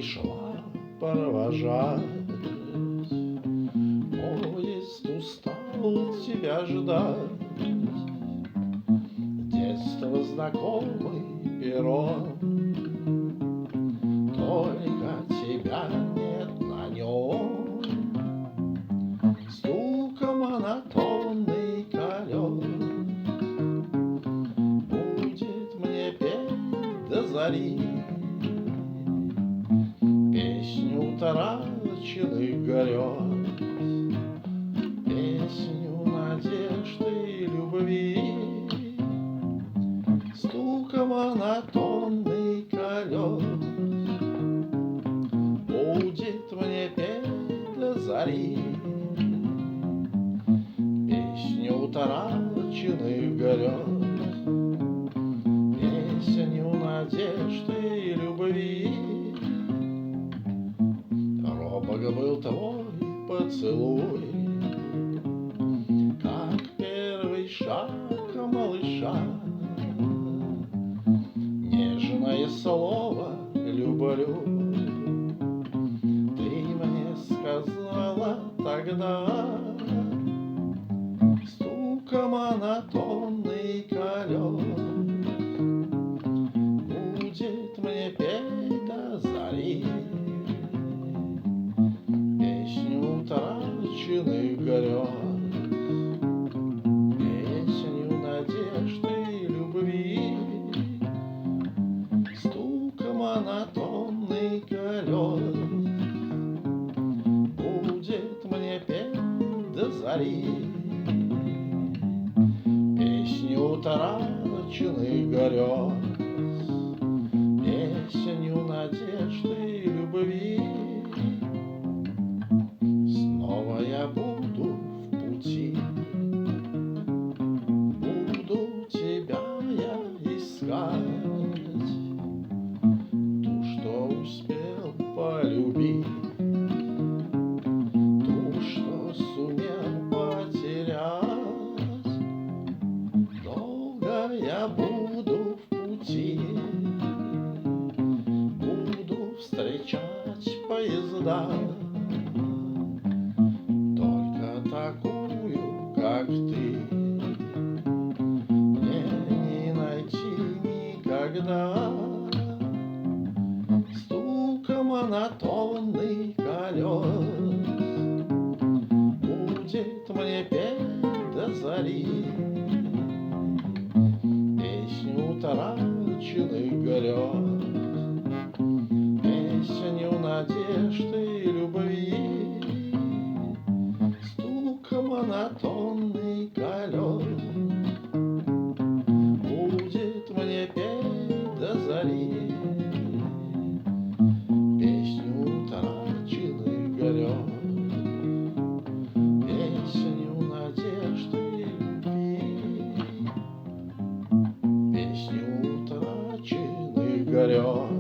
пришла провожать. Поезд устал тебя ждать. Детство знакомый перрон, только тебя нет на нем. Стуком монотонный колес будет мне петь до зари песню утраченных грез, песню надежды и любви. Стуком монотонный колес будет мне петь до зари песню утраченных грез, песню надежды и любви. Робок был твой поцелуй, как первый шаг малыша. Нежное слово «люблю» ты мне сказала тогда. Стуком монотонный колес будет мне петь до зари песню утраченных грез, песню надежды и любви. Стуком монотонный колес будет мне петь до зари песню утраченных грез, песню надежды и любви. Снова я буду в пути, буду тебя я искать, ту, что успел полюбить, ту, что сумел потерять. Долго я буду в пути, буду встречать поезда, только такую, как ты, мне не найти никогда. Стуком монотонный колес будет мне петь до зари песню утраченных грез, песню надежды и любви. Стуком монотонный колес будет мне петь до зари песню утраченных грез, песню надежды и любви, песню утраченных грез.